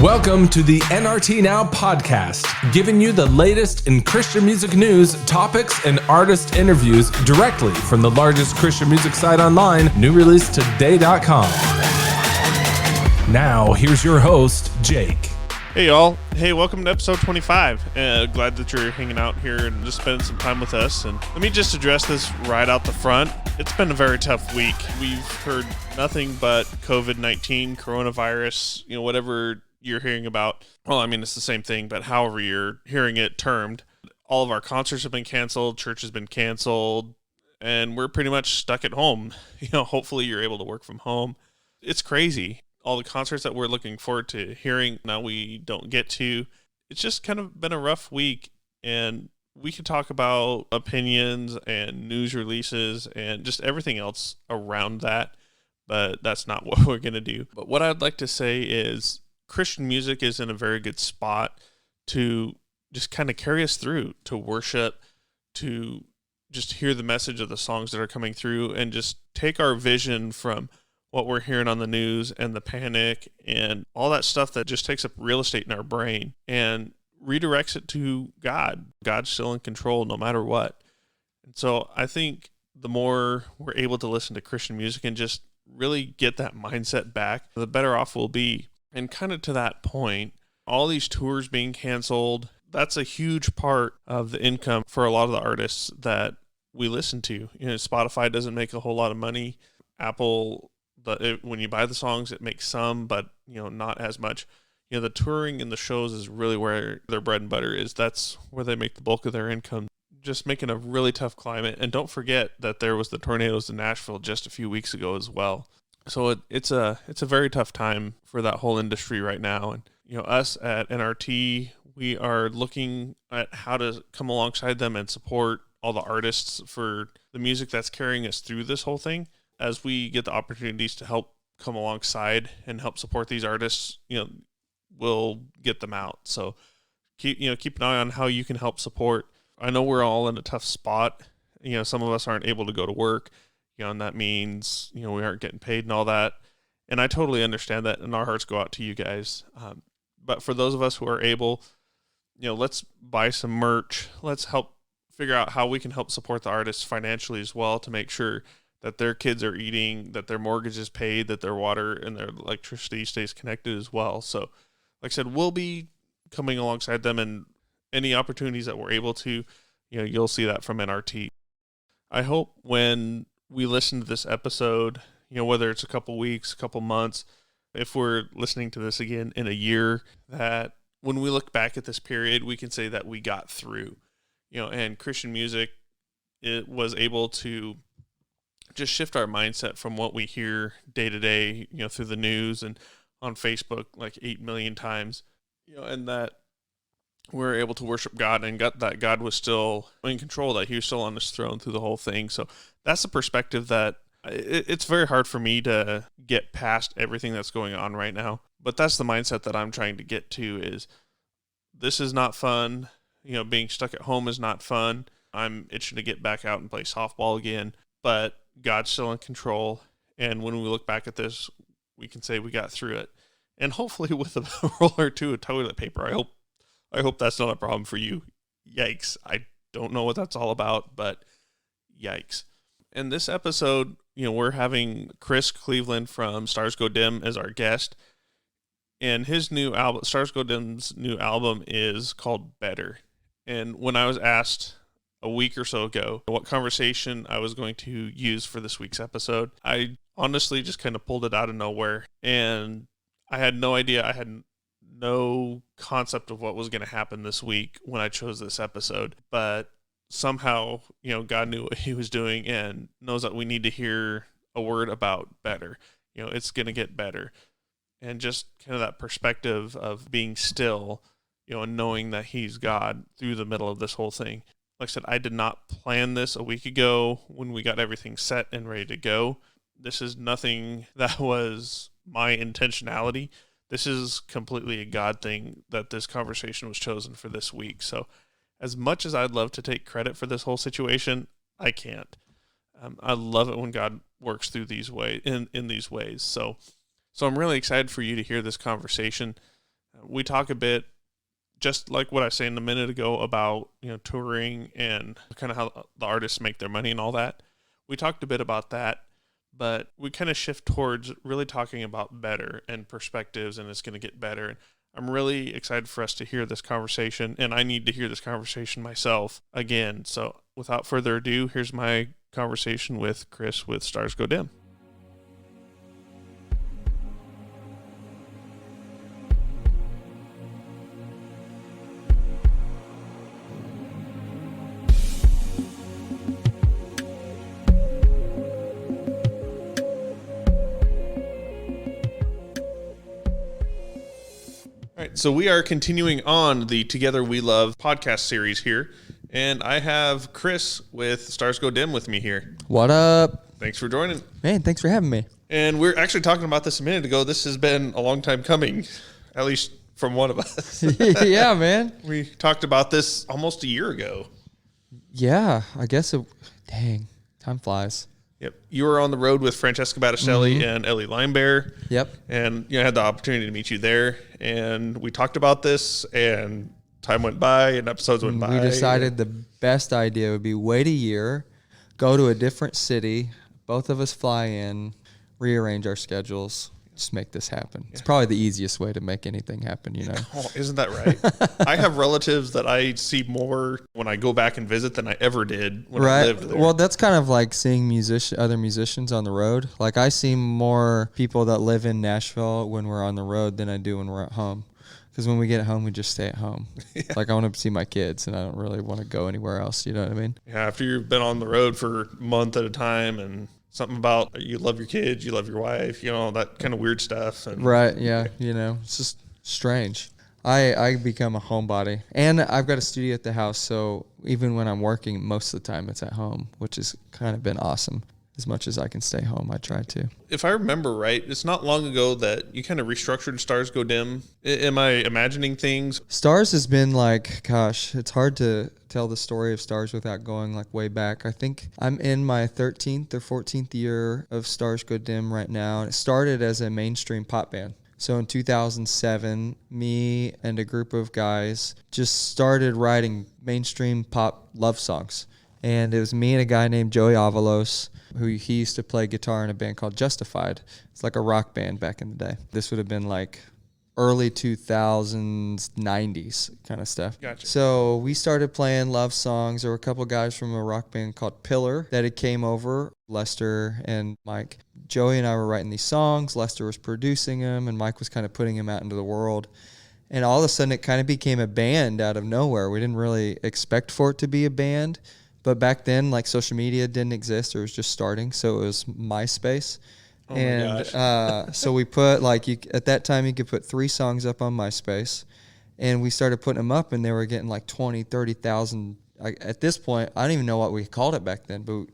Welcome to the NRT Now podcast, giving you the latest in Christian music news, topics, and artist interviews directly from the largest Christian music site online, newreleasetoday.com. Now, here's your host, Jake. Hey, y'all. Hey, welcome to episode 25. Glad that you're hanging out here and just spending some time with us. And let me just address this right out the front. It's been a very tough week. We've heard nothing but COVID-19, coronavirus, whatever you're hearing about. Well, I mean, it's the same thing, but however you're hearing it termed. All of our concerts have been canceled, church has been canceled, and we're pretty much stuck at home. Hopefully you're able to work from home. It's crazy. All the concerts that we're looking forward to hearing, now we don't get to. It's just kind of been a rough week, and we could talk about opinions and news releases and just everything else around that, but that's not what we're going to do. But what I'd like to say is Christian music is in a very good spot to just kind of carry us through, to worship, to just hear the message of the songs that are coming through, and just take our vision from what we're hearing on the news and the panic and all that stuff that just takes up real estate in our brain and redirects it to God. God's still in control no matter what. And so I think the more we're able to listen to Christian music and just really get that mindset back, the better off we'll be. And kind of to that point, all these tours being canceled, that's a huge part of the income for a lot of the artists that we listen to. Spotify doesn't make a whole lot of money. Apple, when you buy the songs, it makes some, but not as much. The touring and the shows is really where their bread and butter is. That's where they make the bulk of their income. Just making a really tough climate. And don't forget that there was the tornadoes in Nashville just a few weeks ago as well. So it's a very tough time for that whole industry right now. And us at NRT, we are looking at how to come alongside them and support all the artists for the music that's carrying us through this whole thing. As we get the opportunities to help come alongside and help support these artists, we'll get them out. So keep an eye on how you can help support. I know we're all in a tough spot. Some of us aren't able to go to work, and that means, we aren't getting paid and all that. And I totally understand that, and our hearts go out to you guys. But for those of us who are able, let's buy some merch. Let's help figure out how we can help support the artists financially as well, to make sure that their kids are eating, that their mortgage is paid, that their water and their electricity stays connected as well. So, like I said, we'll be coming alongside them, and any opportunities that we're able to, you'll see that from NRT. I hope when we listen to this episode, whether it's a couple weeks, a couple months, if we're listening to this again in a year, that when we look back at this period, we can say that we got through, and Christian music, it was able to just shift our mindset from what we hear day to day, through the news and on Facebook like 8 million times, and that we're able to worship God, and that God was still in control, that he was still on his throne through the whole thing. So that's the perspective that it's very hard for me to get past everything that's going on right now. But that's the mindset that I'm trying to get to, is this is not fun. Being stuck at home is not fun. I'm itching to get back out and play softball again, but God's still in control. And when we look back at this, we can say we got through it. And hopefully with a roll or two of toilet paper. I hope that's not a problem for you. Yikes. I don't know what that's all about, but yikes. In this episode, we're having Chris Cleveland from Stars Go Dim as our guest. And his new album, Stars Go Dim's new album, is called Better. And when I was asked a week or so ago what conversation I was going to use for this week's episode, I honestly just kind of pulled it out of nowhere. And I had no idea. I had no concept of what was going to happen this week when I chose this episode. But somehow, God knew what he was doing and knows that we need to hear a word about better. It's going to get better. And just kind of that perspective of being still, and knowing that he's God through the middle of this whole thing. Like I said, I did not plan this a week ago when we got everything set and ready to go. This is nothing that was my intentionality. This is completely a God thing that this conversation was chosen for this week. So as much as I'd love to take credit for this whole situation, I can't. I love it when God works through these ways, in these ways. So I'm really excited for you to hear this conversation. We talk a bit, just like what I was saying a minute ago about, touring and kind of how the artists make their money and all that. We talked a bit about that, but we kind of shift towards really talking about better and perspectives, and it's going to get better. And I'm really excited for us to hear this conversation, and I need to hear this conversation myself again. So without further ado, here's my conversation with Chris with Stars Go Dim. All right, so we are continuing on the Together We Love podcast series here, and I have Chris with Stars Go Dim with me here. What up? Thanks for joining. Man, thanks for having me. And we're actually talking about this a minute ago. This has been a long time coming, at least from one of us. Yeah, man. We talked about this almost a year ago. Yeah, I guess dang, time flies. Yep. You were on the road with Francesca Battistelli and Ellie Linebear. Yep. And I had the opportunity to meet you there. And we talked about this, and time went by, and episodes went by. We decided the best idea would be wait a year, go to a different city, both of us fly in, rearrange our schedules, just make this happen. Yeah. It's probably the easiest way to make anything happen, Oh, isn't that right? I have relatives that I see more when I go back and visit than I ever did when I lived there. Well, that's kind of like seeing other musicians on the road. Like I see more people that live in Nashville when we're on the road than I do when we're at home. Because when we get home, we just stay at home. Yeah. Like I want to see my kids, and I don't really want to go anywhere else. You know what I mean? Yeah, after you've been on the road for a month at a time and something about you love your kids, you love your wife, that kind of weird stuff. And right, yeah, it's just strange. I become a homebody, and I've got a studio at the house, so even when I'm working, most of the time it's at home, which has kind of been awesome. As much as I can stay home, I try to. If I remember right, it's not long ago that you kind of restructured Stars Go Dim. Am I imagining things? Stars has been like, gosh, it's hard to tell the story of Stars without going like way back. I think I'm in my 13th or 14th year of Stars Go Dim right now. And it started as a mainstream pop band. So in 2007, me and a group of guys just started writing mainstream pop love songs. And it was me and a guy named Joey Avalos, who he used to play guitar in a band called Justified. It's like a rock band back in the day. This would have been like early 2000s, 90s kind of stuff. Gotcha. So we started playing love songs. There were a couple of guys from a rock band called Pillar that had came over, Lester and Mike. Joey and I were writing these songs. Lester was producing them, and Mike was kind of putting them out into the world. And all of a sudden, it kind of became a band out of nowhere. We didn't really expect for it to be a band. But back then, like social media didn't exist, or it was just starting, so it was MySpace. Oh my gosh. So we put at that time you could put 3 songs up on MySpace, and we started putting them up, and they were getting like 20, 30,000. At this point, I don't even know what we called it back then, but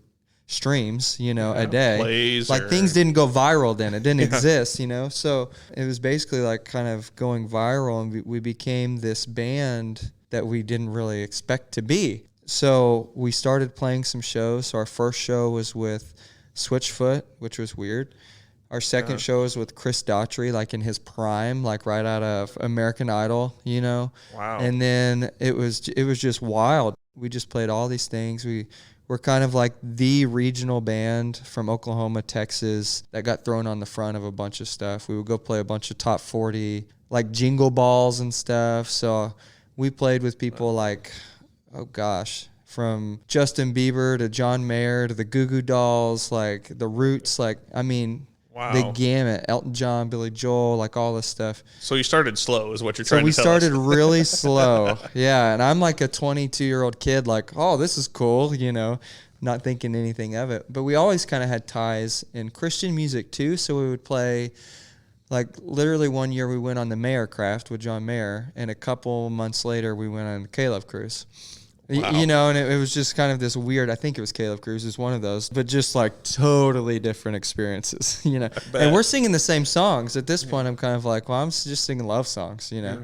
streams, a day. Plays like things didn't go viral then. It didn't exist, So it was basically like kind of going viral, and we became this band that we didn't really expect to be. So we started playing some shows. So our first show was with Switchfoot, which was weird. Our second show was with Chris Daughtry, like in his prime, like right out of American Idol, Wow. And then it was just wild. We just played all these things. We were kind of like the regional band from Oklahoma, Texas that got thrown on the front of a bunch of stuff. We would go play a bunch of top 40, like Jingle Balls and stuff. So we played with people like, oh gosh, from Justin Bieber to John Mayer to the Goo Goo Dolls, like the Roots, wow. The gamut, Elton John, Billy Joel, like all this stuff. So you started slow is what you're trying to tell us. So we started really slow. Yeah, and I'm like a 22-year-old kid like, oh, this is cool, not thinking anything of it. But we always kind of had ties in Christian music too, so we would play. Like literally one year we went on the Mayer Craft with John Mayer, and a couple months later we went on the Caleb Cruise. Wow. And it was just kind of this weird, I think it was Caleb Cruise is one of those, but just like totally different experiences, And we're singing the same songs. At this point, I'm kind of like, well, I'm just singing love songs, Yeah.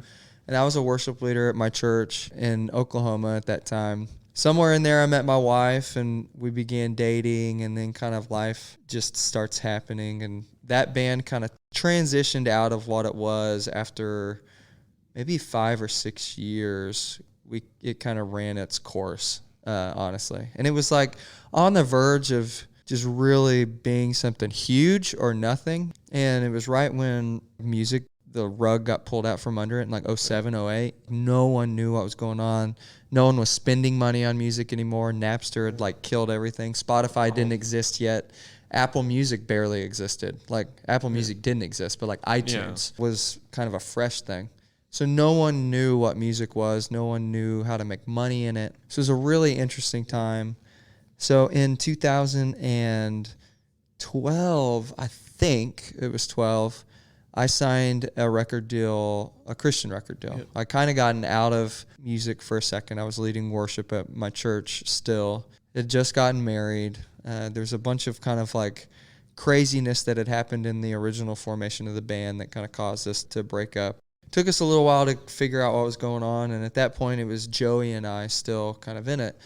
And I was a worship leader at my church in Oklahoma at that time. Somewhere in there, I met my wife, and we began dating, and then kind of life just starts happening. And that band kind of transitioned out of what it was after maybe 5 or 6 years, it kind of ran its course, honestly. And it was like on the verge of just really being something huge or nothing. And it was right when music, the rug got pulled out from under it in like 07, 08. No one knew what was going on. No one was spending money on music anymore. Napster had like killed everything. Spotify didn't exist yet. Apple Music barely existed. Like Apple Music didn't exist, but like iTunes was kind of a fresh thing. So no one knew what music was. No one knew how to make money in it. So it was a really interesting time. So in 2012, I think it was 12, I signed a record deal, a Christian record deal. Yep. I kind of gotten out of music for a second. I was leading worship at my church still. Had just gotten married. There's a bunch of kind of like craziness that had happened in the original formation of the band that kind of caused us to break up. Took us a little while to figure out what was going on, and at that point it was Joey and I still kind of in it.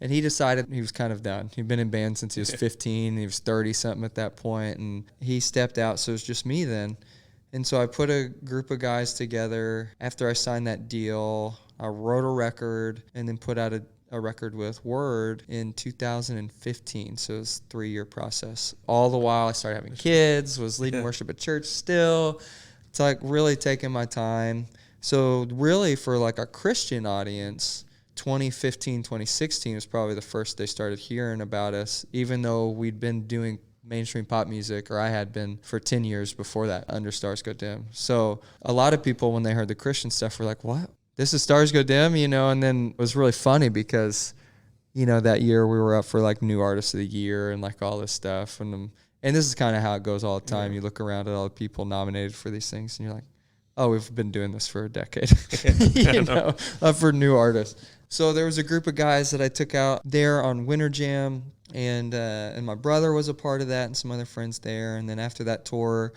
And he decided he was kind of done. He'd been in band since he was 15. He was 30-something at that point, and he stepped out, so it was just me then. And so I put a group of guys together. After I signed that deal, I wrote a record and then put out a record with Word in 2015. So it was a 3-year process. All the while I started having kids, was leading worship at church still. It's like really taking my time. So really for like a Christian audience, 2015, 2016 was probably the first they started hearing about us, even though we'd been doing mainstream pop music, or I had been for 10 years before that, under Stars Go Dim. So a lot of people, when they heard the Christian stuff, were like, what? This is Stars Go Dim, you know? And then it was really funny because, you know, that year we were up for like New Artist of the Year and like all this stuff. And this is kind of how it goes all the time. You look around at all the people nominated for these things and you're like, oh, we've been doing this for a decade, you know, up for New Artists. So there was a group of guys that I took out there on Winter Jam, and my brother was a part of that and some other friends there. And then after that tour,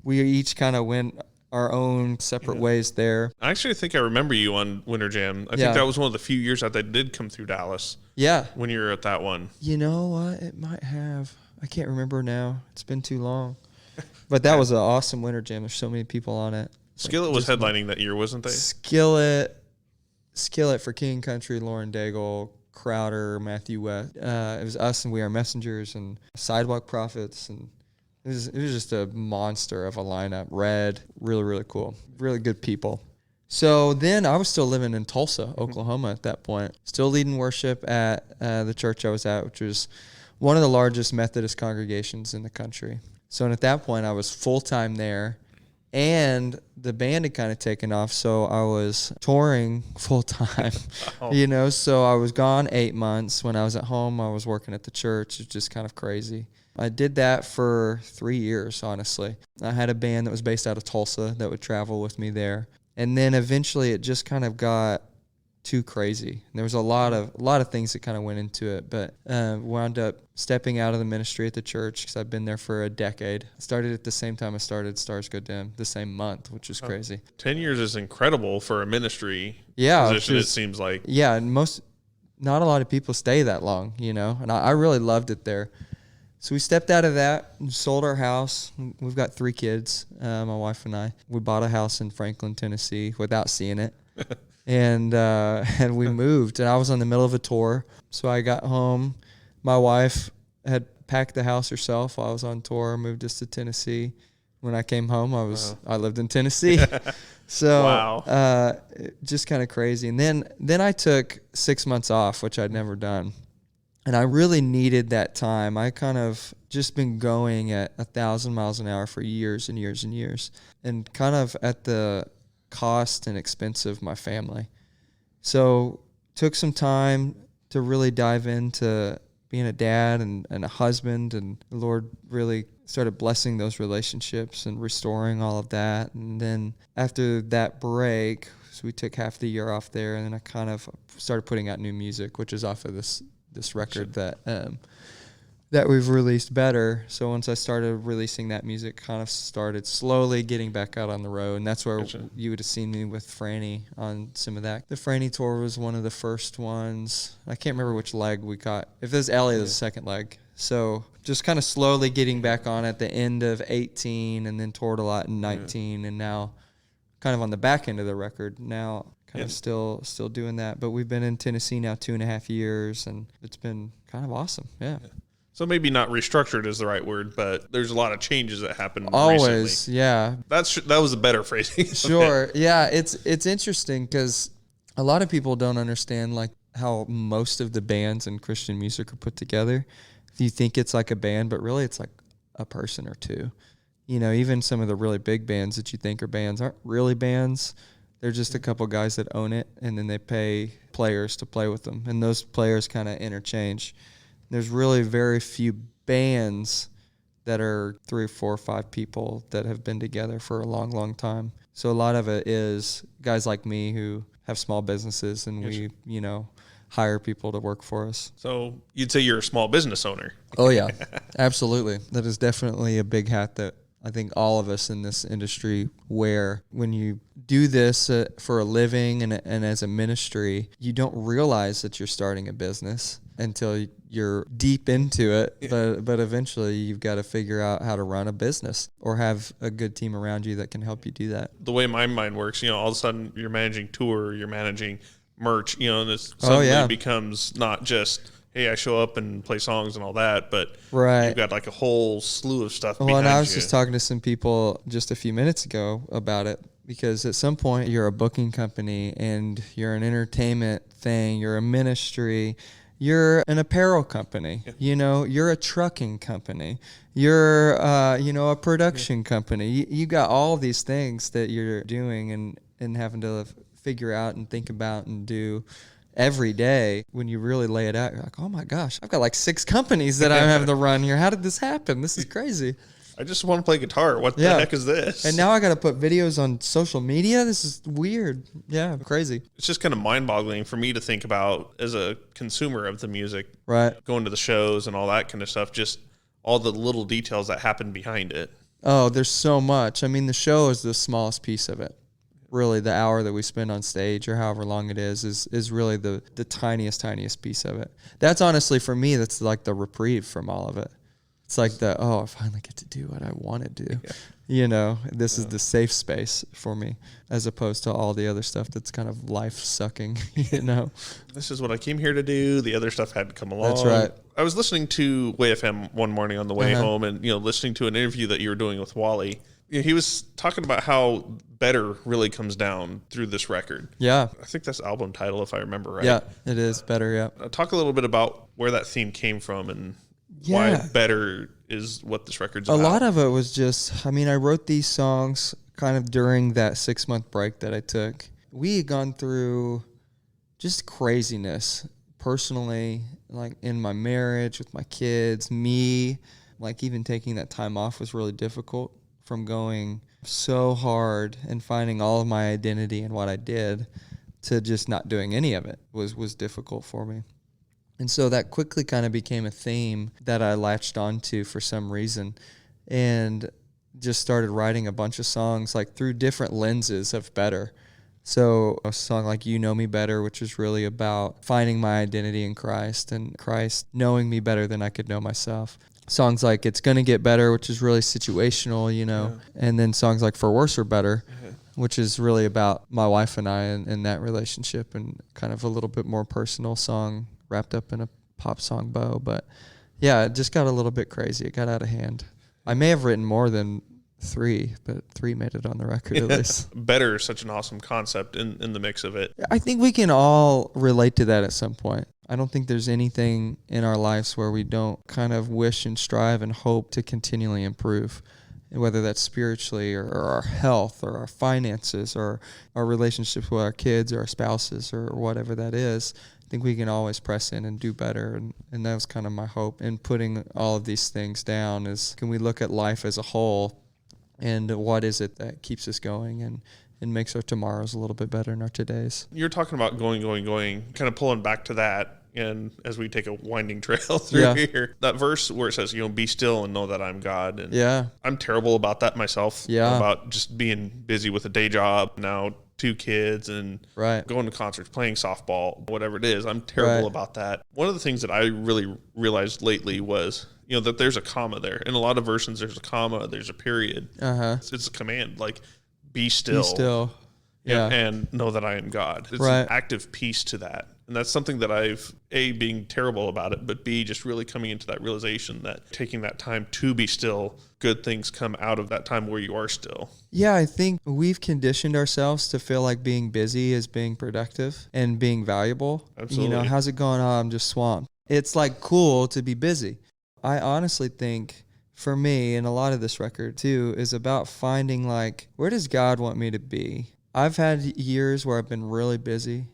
we each kind of went our own separate ways there. I actually think I remember you on Winter Jam. I think that was one of the few years that they did come through Dallas. Yeah. When you were at that one. You know what? It might have. I can't remember now. It's been too long. But that was an awesome Winter Jam. There's so many people on it. Skillet was headlining that year, wasn't they? Skillet for King Country, Lauren Daigle, Crowder, Matthew West. It was us and We Are Messengers and Sidewalk Prophets, and it was just a monster of a lineup. Red, really, really cool. Really good people. So then I was still living in Tulsa, Oklahoma at that point. Still leading worship at the church I was at, which was one of the largest Methodist congregations in the country. So at that point I was full-time there. And the band had kind of taken off, so I was touring full-time, you know, so I was gone 8 months. When I was at home, I was working at the church. It's just kind of crazy. I did that for 3 years, honestly. I had a band that was based out of Tulsa that would travel with me there. And then eventually it just kind of got too crazy. There was a lot of things that kind of went into it, but wound up stepping out of the ministry at the church because I've been there for a decade. I started at the same time I started Stars Go Dim, the same month, which is crazy. 10 years is incredible for a ministry position, it seems like. Yeah, and not a lot of people stay that long, you know, and I really loved it there. So we stepped out of that and sold our house. We've got 3 kids, my wife and I. We bought a house in Franklin, Tennessee without seeing it. And we moved, and I was in the middle of a tour. So I got home. My wife had packed the house herself while I was on tour, moved us to Tennessee. When I came home, I lived in Tennessee. So just kind of crazy. And then I took 6 months off, which I'd never done. And I really needed that time. I kind of just been going at 1,000 miles an hour for years and years and years, and kind of at the cost and expense of my family. So took some time to really dive into being a dad and a husband, and the Lord really started blessing those relationships and restoring all of that. And then after that break, so we took half the year off there, and then I kind of started putting out new music, which is off of this record that we've released, Better. So once I started releasing that music, kind of started slowly getting back out on the road, and that's where you would have seen me with Franny on some of that. The Franny tour was one of the first ones. I can't remember which leg we got. If it was Ellie, it was the second leg. So just kind of slowly getting back on at the end of 18, and then toured a lot in 19, and now kind of on the back end of the record now, kind of still doing that. But we've been in Tennessee now 2.5 years, and it's been kind of awesome. Yeah. So maybe not restructured is the right word, but there's a lot of changes that happened Always, recently. yeah. That was a better phrasing. Sure. Yeah, it's interesting because a lot of people don't understand like how most of the bands in Christian music are put together. You think it's like a band, but really it's like a person or two. You know, even some of the really big bands that you think are bands aren't really bands. They're just a couple guys that own it, and then they pay players to play with them, and those players kind of interchange. There's really very few bands that are 3 or 4 or 5 people that have been together for a long, long time. So a lot of it is guys like me who have small businesses, and we, you know, hire people to work for us. So you'd say you're a small business owner. Oh, yeah, absolutely. That is definitely a big hat that I think all of us in this industry wear. When you do this for a living and as a ministry, you don't realize that you're starting a business until you're deep into it. Yeah. But eventually you've got to figure out how to run a business or have a good team around you that can help you do that. The way my mind works, you know, all of a sudden you're managing tour, you're managing merch, you know, and this suddenly becomes not just, hey, I show up and play songs and all that, but you've got like a whole slew of stuff behind you. Well, and I was just talking to some people just a few minutes ago about it, because at some point you're a booking company and you're an entertainment thing, you're a ministry, you're an apparel company, you know, you're a trucking company, you're, you know, a production company. You got all these things that you're doing and having to figure out and think about and do every day. When you really lay it out, you're like, oh my gosh, I've got like 6 companies that I have to run here. How did this happen? This is crazy. I just want to play guitar. What the heck is this? And now I got to put videos on social media. This is weird. Yeah, crazy. It's just kind of mind-boggling for me to think about as a consumer of the music, right? Going to the shows and all that kind of stuff, just all the little details that happen behind it. Oh, there's so much. I mean, the show is the smallest piece of it. Really, the hour that we spend on stage or however long it is really the tiniest piece of it. That's honestly, for me, that's like the reprieve from all of it. It's like I finally get to do what I want to do. Yeah. You know, this is the safe space for me, as opposed to all the other stuff that's kind of life-sucking, you know. This is what I came here to do. The other stuff had to come along. That's right. I was listening to WayFM one morning on the way home and, you know, listening to an interview that you were doing with Wally. You know, he was talking about how Better really comes down through this record. Yeah. I think that's the album title, if I remember right. Yeah, it is Better, yeah. Talk a little bit about where that theme came from and why Better is what this record's about. A lot of it was just, I mean, I wrote these songs kind of during that 6-month break that I took. We had gone through just craziness personally, like in my marriage, with my kids, me. Like even taking that time off was really difficult, from going so hard and finding all of my identity in what I did to just not doing any of it was difficult for me. And so that quickly kind of became a theme that I latched onto for some reason, and just started writing a bunch of songs like through different lenses of Better. So a song like You Know Me Better, which is really about finding my identity in Christ and Christ knowing me better than I could know myself. Songs like It's Gonna Get Better, which is really situational, you know, and then songs like For Worse or Better, which is really about my wife and I and that relationship, and kind of a little bit more personal song wrapped up in a pop song bow. But yeah, it just got a little bit crazy. It got out of hand. I may have written more than 3, but 3 made it on the record at least. Better is such an awesome concept in the mix of it. I think we can all relate to that at some point. I don't think there's anything in our lives where we don't kind of wish and strive and hope to continually improve, whether that's spiritually or our health or our finances or our relationships with our kids or our spouses or whatever that is. I think we can always press in and do better, and that was kind of my hope in putting all of these things down. Is can we look at life as a whole, and what is it that keeps us going and makes our tomorrows a little bit better than our todays. You're talking about going, kind of pulling back to that. And as we take a winding trail through here, that verse where it says, you know, be still and know that I'm God. And I'm terrible about that myself. Yeah. About just being busy with a day job, now 2 kids, and going to concerts, playing softball, whatever it is. I'm terrible about that. One of the things that I really realized lately was, you know, that there's a comma there. In a lot of versions, there's a comma, there's a period. It's a command. Like, be still. Be still. Yeah. And know that I am God. It's Right. an active piece to that. And that's something that I've, A, being terrible about it, but B, just really coming into that realization that taking that time to be still, good things come out of that time where you are still. Yeah, I think we've conditioned ourselves to feel like being busy is being productive and being valuable. Absolutely. How's it going? Oh, I'm just swamped. It's like cool to be busy. I honestly think for me, and a lot of this record too, is about finding like, where does God want me to be? I've had years where I've been really busy.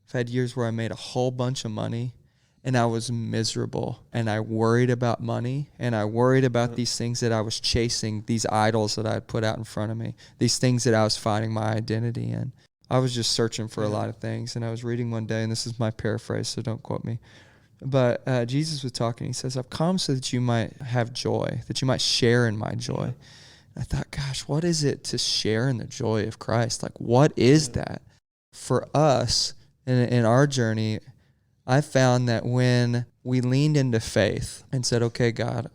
I've had years where I made a whole bunch of money and I was miserable and I worried about money and I worried about these things that I was chasing, these idols that I had put out in front of me, these things that I was finding my identity in. I was just searching for a lot of things. And I was reading one day, and this is my paraphrase, so don't quote me. But Jesus was talking. He says, I've come so that you might have joy, that you might share in my joy. I thought, gosh, what is it to share in the joy of Christ? Like, what is that? For us, in our journey, I found that when we leaned into faith and said, okay, God,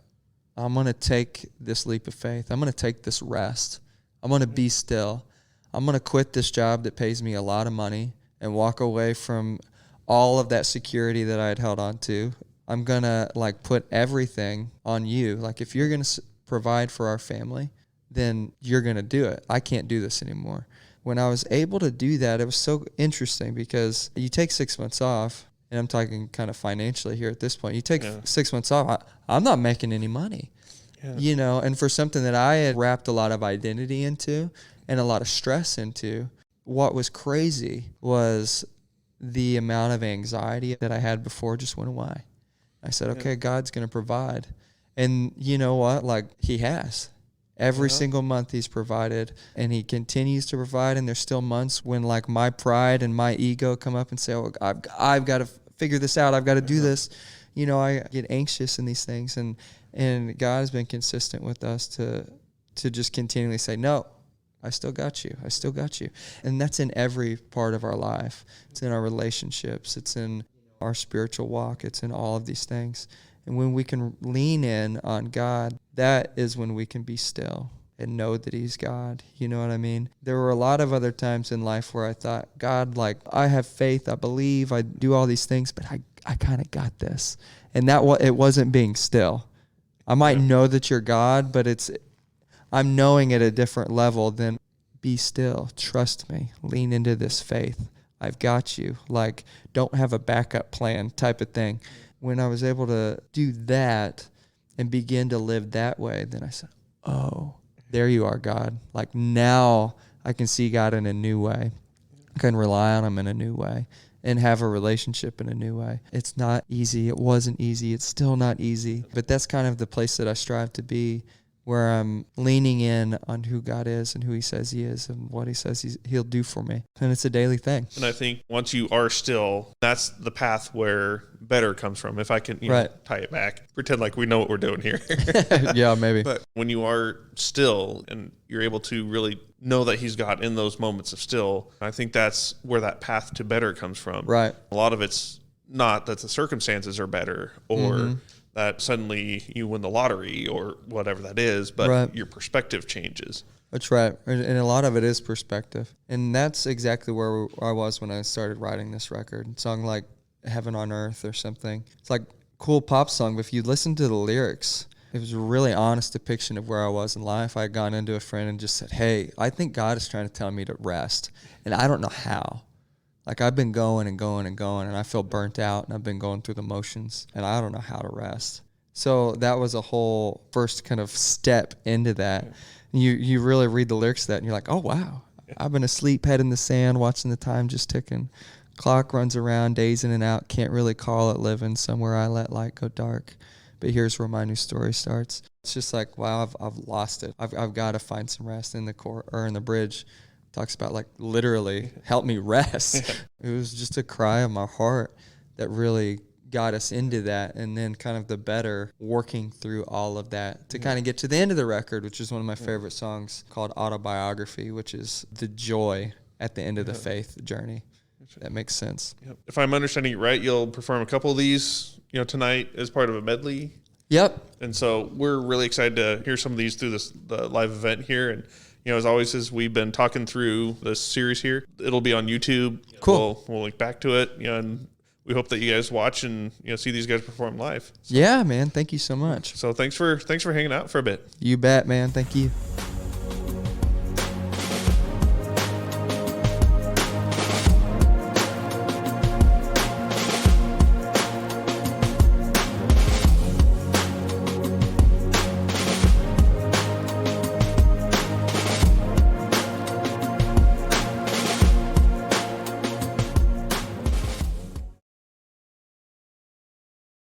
I'm going to take this leap of faith. I'm going to take this rest. I'm going to be still. I'm going to quit this job that pays me a lot of money and walk away from all of that security that I had held on to. I'm going to put everything on you. Like, if you're going to provide for our family, then you're going to do it. I can't do this anymore. When I was able to do that, it was so interesting because you take 6 months off, and I'm talking kind of financially here at this point. You take 6 months off, I'm not making any money, and for something that I had wrapped a lot of identity into and a lot of stress into, what was crazy was the amount of anxiety that I had before just went away. I said, okay, God's going to provide. And you know what? He has. Every single month he's provided, and he continues to provide. And there's still months when my pride and my ego come up and say, oh, I've got to figure this out. I've got to do this. I get anxious in these things, and God has been consistent with us to just continually say, no, I still got you. I still got you. And that's in every part of our life. It's in our relationships. It's in our spiritual walk. It's in all of these things. And when we can lean in on God, that is when we can be still and know that he's God. You know what I mean? There were a lot of other times in life where I thought, God, I have faith, I believe, I do all these things, but I kind of got this. And it wasn't being still. I might know that you're God, but I'm knowing at a different level than be still, trust me, lean into this faith. I've got you. Don't have a backup plan type of thing. When I was able to do that and begin to live that way, then I said, oh, there you are, God. Now I can see God in a new way. I can rely on him in a new way and have a relationship in a new way. It's not easy. It wasn't easy. It's still not easy. But that's kind of the place that I strive to be, where I'm leaning in on who God is and who he says he is and what he says he'll do for me. And it's a daily thing. And I think once you are still, that's the path where better comes from. If I can tie it back, pretend like we know what we're doing here. Yeah, maybe. But when you are still and you're able to really know that he's God in those moments of still, I think that's where that path to better comes from. Right. A lot of it's not that the circumstances are better or that suddenly you win the lottery or whatever that is, but your perspective changes. That's right. And a lot of it is perspective. And that's exactly where I was when I started writing this record. A song like Heaven on Earth or something. It's like a cool pop song, but if you listen to the lyrics, it was a really honest depiction of where I was in life. I had gone into a friend and just said, hey, I think God is trying to tell me to rest, and I don't know how. I've been going and going and going, and I feel burnt out, and I've been going through the motions, and I don't know how to rest. So that was a whole first kind of step into that. You really read the lyrics to that, and you're like, oh, wow. I've been asleep, head in the sand, watching the time just ticking. Clock runs around, days in and out, can't really call it living. Somewhere I let light go dark. But here's where my new story starts. It's just like, wow, I've lost it. I've got to find some rest in the bridge. Talks about literally help me rest. It was just a cry of my heart that really got us into that, and then kind of the better working through all of that to kind of get to the end of the record, which is one of my favorite songs called Autobiography, which is the joy at the end of the faith journey. That makes sense. Yep. If I'm understanding it right, you'll perform a couple of these, tonight as part of a medley. Yep. And so we're really excited to hear some of these through the live event here. And as always, as we've been talking through this series here, it'll be on YouTube. Cool. We'll link back to it, and we hope that you guys watch and see these guys perform live. Yeah, man. Thank you so much. So thanks for hanging out for a bit. You bet, man. Thank you.